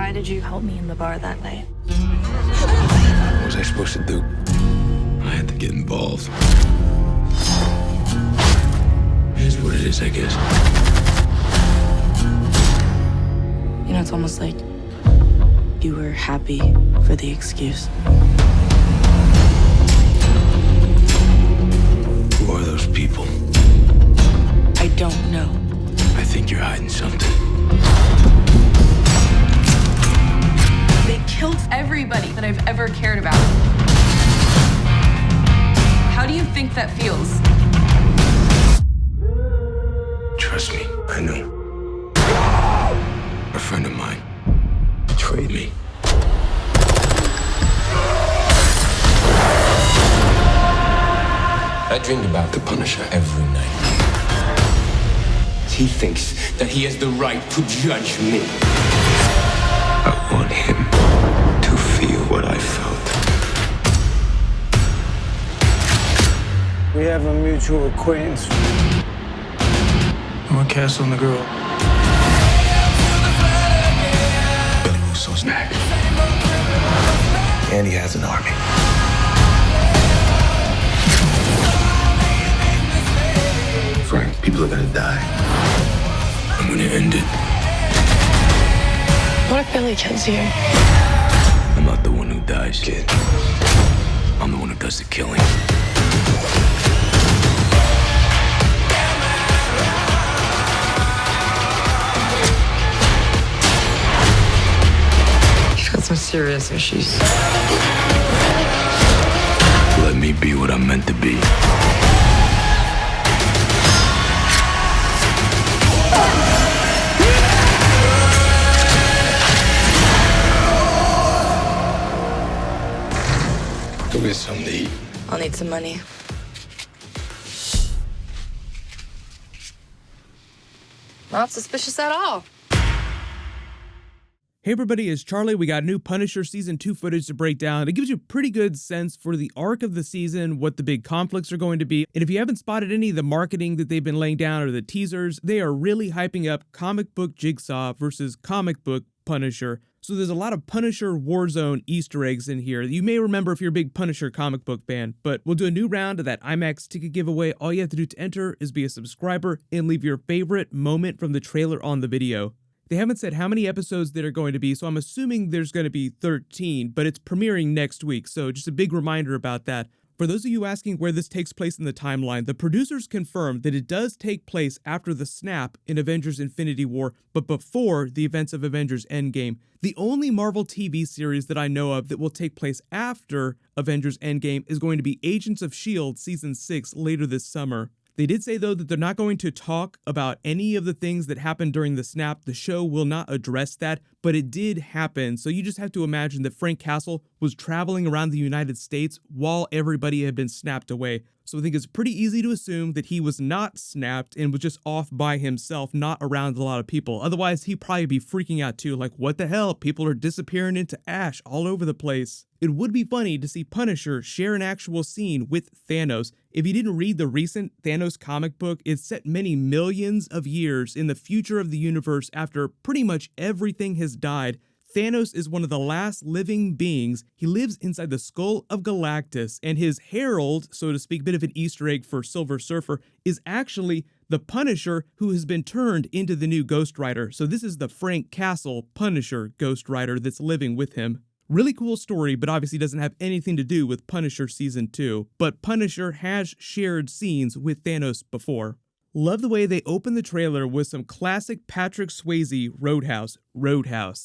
Why did you help me in the bar that night? What was I supposed to do? I had to get involved. Here's what it is, I guess. You know, it's almost like you were happy for the excuse. Who are those people? I don't know. I think you're hiding something. They killed everybody that I've ever cared about. How do you think that feels? Trust me, I know. A friend of mine betrayed me. I dreamed about the Punisher every night. He thinks that he has the right to judge me. I want him to feel what I felt. We have a mutual acquaintance. I want Castle and the girl. Billy Russo's back. And he has an army. Frank, people are gonna die. I'm gonna end it. What if Billy kills you? I'm not the one who dies, kid. I'm the one who does the killing. He's got some serious issues. Let me be what I'm meant to be. Go get something to eat. I'll need some money. Not suspicious at all. Hey everybody, it's Charlie. We got new Punisher Season 2 footage to break down. It gives you a pretty good sense for the arc of the season, what the big conflicts are going to be. And if you haven't spotted any of the marketing that they've been laying down or the teasers, they are really hyping up comic book Jigsaw versus comic book Punisher. So there's a lot of Punisher Warzone Easter eggs in here that you may remember if you're a big Punisher comic book fan. But we'll do a new round of that IMAX ticket giveaway. All you have to do to enter is be a subscriber and leave your favorite moment from the trailer on the video. They haven't said how many episodes there are going to be, so I'm assuming there's going to be 13, but it's premiering next week, so just a big reminder about that. For those of you asking where this takes place in the timeline, the producers confirmed that it does take place after the snap in Avengers Infinity War, but before the events of Avengers Endgame. The only Marvel TV series that I know of that will take place after Avengers Endgame is going to be Agents of S.H.I.E.L.D. Season 6 later this summer. They did say, though, that they're not going to talk about any of the things that happened during the snap. The show will not address that, but it did happen. So you just have to imagine that Frank Castle was traveling around the United States while everybody had been snapped away. So I think it's pretty easy to assume that he was not snapped and was just off by himself, not around a lot of people. Otherwise, he'd probably be freaking out too, like, what the hell? People are disappearing into ash all over the place. It would be funny to see Punisher share an actual scene with Thanos. If you didn't read the recent Thanos comic book, it's set many millions of years in the future of the universe after pretty much everything has died. Thanos is one of the last living beings. He lives inside the skull of Galactus, and his herald, so to speak, bit of an Easter egg for Silver Surfer, is actually the Punisher who has been turned into the new Ghost Rider. So this is the Frank Castle Punisher Ghost Rider that's living with him. Really cool story, but obviously doesn't have anything to do with Punisher Season 2. But Punisher has shared scenes with Thanos before. Love the way they open the trailer with some classic Patrick Swayze Roadhouse.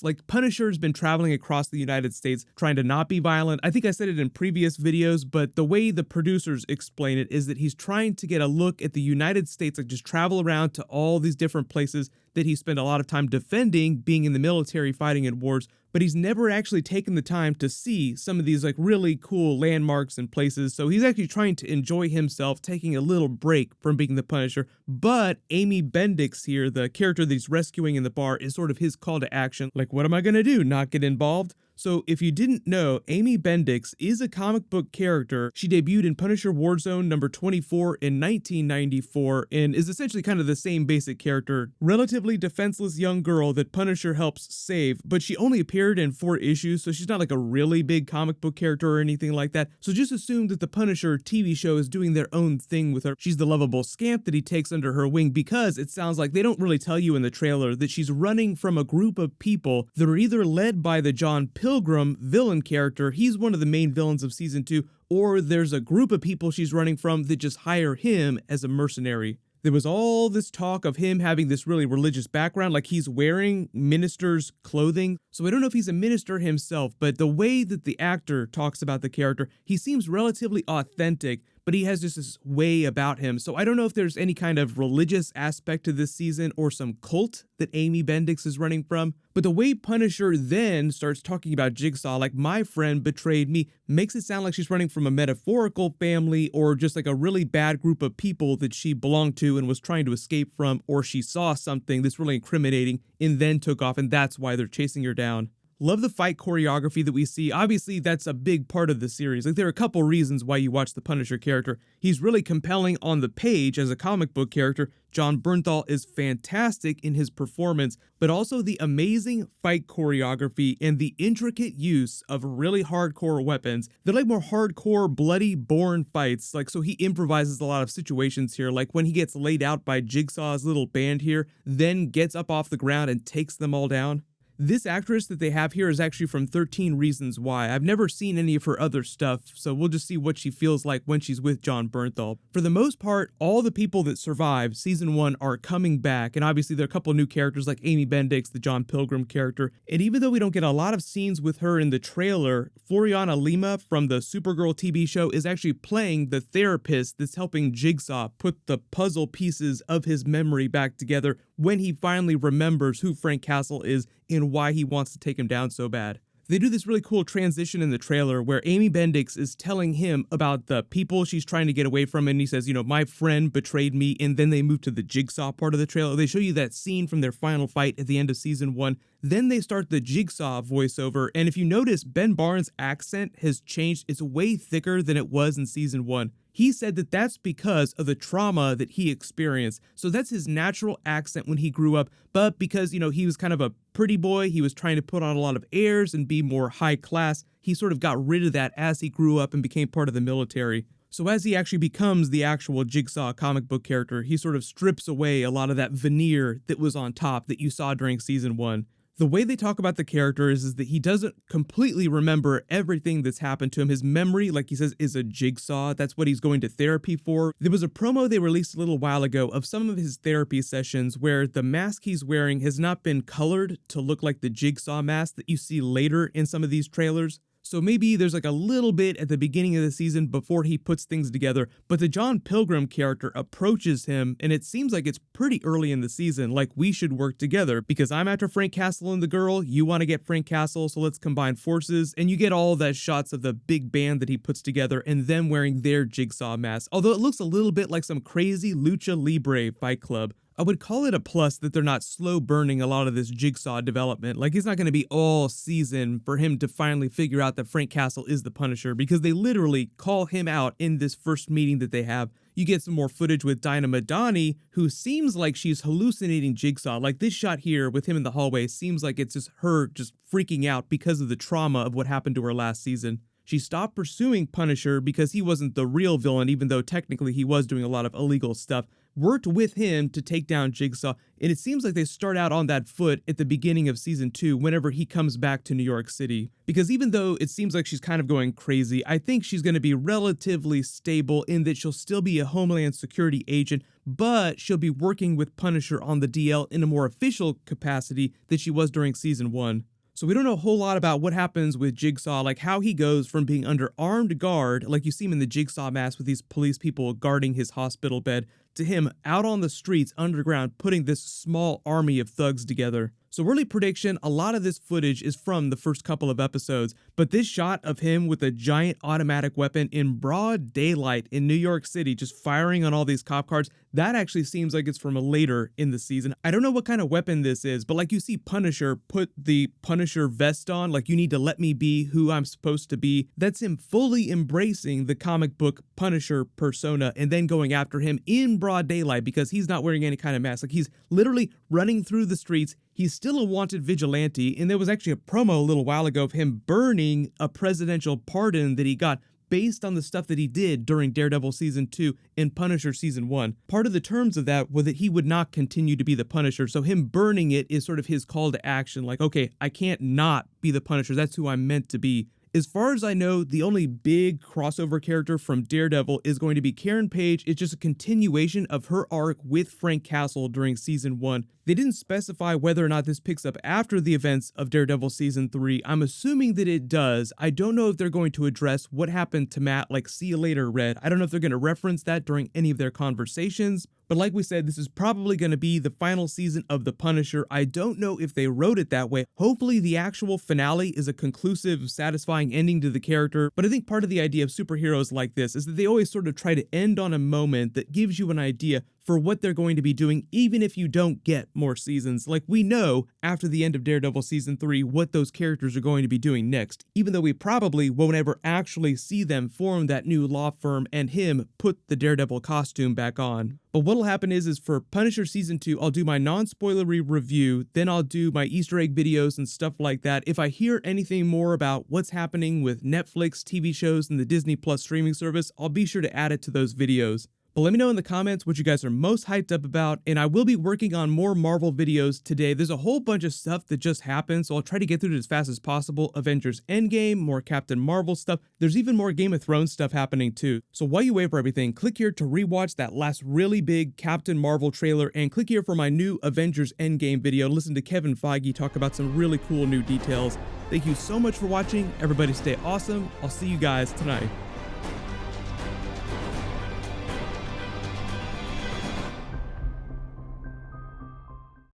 Like, Punisher's been traveling across the United States trying to not be violent. I think I said it in previous videos, but the way the producers explain it is that he's trying to get a look at the United States, like just travel around to all these different places that he spent a lot of time defending, being in the military, fighting in wars, but he's never actually taken the time to see some of these like really cool landmarks and places. So he's actually trying to enjoy himself, taking a little break from being the Punisher. But Amy Bendix here, the character that he's rescuing in the bar, is sort of his call to action. Like, what am I going to do? Not get involved? So if you didn't know, Amy Bendix is a comic book character. She debuted in Punisher Warzone number 24 in 1994 and is essentially kind of the same basic character. Relatively defenseless young girl that Punisher helps save, but she only appeared in 4 issues, so she's not like a really big comic book character or anything like that. So just assume that the Punisher TV show is doing their own thing with her. She's the lovable scamp that he takes under her wing, because it sounds like they don't really tell you in the trailer that she's running from a group of people that are either led by the John Pilgrim villain character. He's one of the main villains of season 2, or there's a group of people she's running from that just hire him as a mercenary. There was all this talk of him having this really religious background, like he's wearing minister's clothing. So I don't know if he's a minister himself, but the way that the actor talks about the character, he seems relatively authentic, but he has just this way about him. So I don't know if there's any kind of religious aspect to this season or some cult that Amy Bendix is running from. But the way Punisher then starts talking about Jigsaw, like my friend betrayed me, makes it sound like she's running from a metaphorical family or just like a really bad group of people that she belonged to and was trying to escape from, or she saw something that's really incriminating and then took off, and that's why they're chasing her down. Love the fight choreography that we see. Obviously, that's a big part of the series. Like, there are a couple reasons why you watch the Punisher character. He's really compelling on the page as a comic book character. Jon Bernthal is fantastic in his performance, but also the amazing fight choreography and the intricate use of really hardcore weapons. They're like more hardcore, bloody, born fights. Like, so he improvises a lot of situations here, like when he gets laid out by Jigsaw's little band here, then gets up off the ground and takes them all down. This actress that they have here is actually from 13 Reasons Why. I've never seen any of her other stuff, so we'll just see what she feels like when she's with Jon Bernthal. For the most part, all the people that survived season 1 are coming back, and obviously there are a couple new characters like Amy Bendix, the John Pilgrim character, and even though we don't get a lot of scenes with her in the trailer, Floriana Lima from the Supergirl TV show is actually playing the therapist that's helping Jigsaw put the puzzle pieces of his memory back together when he finally remembers who Frank Castle is and why he wants to take him down so bad. They do this really cool transition in the trailer where Amy Bendix is telling him about the people she's trying to get away from, and he says, you know, my friend betrayed me, and then they move to the Jigsaw part of the trailer. They show you that scene from their final fight at the end of season 1. Then they start the Jigsaw voiceover, and if you notice, Ben Barnes' accent has changed. It's way thicker than it was in season 1. He said that that's because of the trauma that he experienced. So that's his natural accent when he grew up. But because, you know, he was kind of a pretty boy, he was trying to put on a lot of airs and be more high class. He sort of got rid of that as he grew up and became part of the military. So as he actually becomes the actual Jigsaw comic book character, he sort of strips away a lot of that veneer that was on top that you saw during season 1. The way they talk about the character is that he doesn't completely remember everything that's happened to him. His memory, like he says, is a jigsaw. That's what he's going to therapy for. There was a promo they released a little while ago of some of his therapy sessions where the mask he's wearing has not been colored to look like the jigsaw mask that you see later in some of these trailers. So maybe there's like a little bit at the beginning of the season before he puts things together, but the John Pilgrim character approaches him, and it seems like it's pretty early in the season, like we should work together because I'm after Frank Castle and the girl, you want to get Frank Castle, so let's combine forces, and you get all that shots of the big band that he puts together and them wearing their Jigsaw masks, although it looks a little bit like some crazy lucha libre fight club. I would call it a plus that they're not slow burning a lot of this Jigsaw development. Like, it's not going to be all season for him to finally figure out that Frank Castle is the Punisher, because they literally call him out in this first meeting that they have. You get some more footage with Dinah Madani, who seems like she's hallucinating Jigsaw. Like, this shot here with him in the hallway seems like it's just her just freaking out because of the trauma of what happened to her last season. She stopped pursuing Punisher because he wasn't the real villain, even though technically he was doing a lot of illegal stuff. Worked with him to take down Jigsaw, and it seems like they start out on that foot at the beginning of season 2 whenever he comes back to New York City. Because even though it seems like she's kind of going crazy, I think she's going to be relatively stable in that she'll still be a Homeland Security agent, but she'll be working with Punisher on the DL in a more official capacity than she was during season 1. So we don't know a whole lot about what happens with Jigsaw, like how he goes from being under armed guard, like you see him in the Jigsaw mask with these police people guarding his hospital bed, to him out on the streets underground putting this small army of thugs together. So early prediction, a lot of this footage is from the first couple of episodes, but this shot of him with a giant automatic weapon in broad daylight in New York City, just firing on all these cop cars, that actually seems like it's from later in the season. I don't know what kind of weapon this is, but like you see Punisher put the Punisher vest on, like you need to let me be who I'm supposed to be. That's him fully embracing the comic book Punisher persona and then going after him in broad daylight because he's not wearing any kind of mask. Like he's literally running through the streets. He's still a wanted vigilante, and there was actually a promo a little while ago of him burning a presidential pardon that he got based on the stuff that he did during Daredevil Season 2 and Punisher Season 1. Part of the terms of that was that he would not continue to be the Punisher, so him burning it is sort of his call to action, like, okay, I can't not be the Punisher, that's who I'm meant to be. As far as I know, the only big crossover character from Daredevil is going to be Karen Page. It's just a continuation of her arc with Frank Castle during Season 1. They didn't specify whether or not this picks up after the events of Daredevil Season 3. I'm assuming that it does. I don't know if they're going to address what happened to Matt, like see you later, Red. I don't know if they're going to reference that during any of their conversations. But like we said, this is probably going to be the final season of The Punisher. I don't know if they wrote it that way. Hopefully the actual finale is a conclusive, satisfying ending to the character. But I think part of the idea of superheroes like this is that they always sort of try to end on a moment that gives you an idea for what they're going to be doing, even if you don't get more seasons. Like we know after the end of Daredevil Season 3 what those characters are going to be doing next, even though we probably won't ever actually see them form that new law firm and him put the Daredevil costume back on. But what'll happen is for Punisher Season 2, I'll do my non-spoilery review, then I'll do my Easter egg videos and stuff like that. If I hear anything more about what's happening with Netflix, TV shows, and the Disney Plus streaming service, I'll be sure to add it to those videos. But let me know in the comments what you guys are most hyped up about, and I will be working on more Marvel videos today. There's a whole bunch of stuff that just happened, so I'll try to get through it as fast as possible. Avengers Endgame, more Captain Marvel stuff. There's even more Game of Thrones stuff happening too. So while you wait for everything, click here to rewatch that last really big Captain Marvel trailer, and click here for my new Avengers Endgame video. Listen to Kevin Feige talk about some really cool new details. Thank you so much for watching. Everybody stay awesome. I'll see you guys tonight.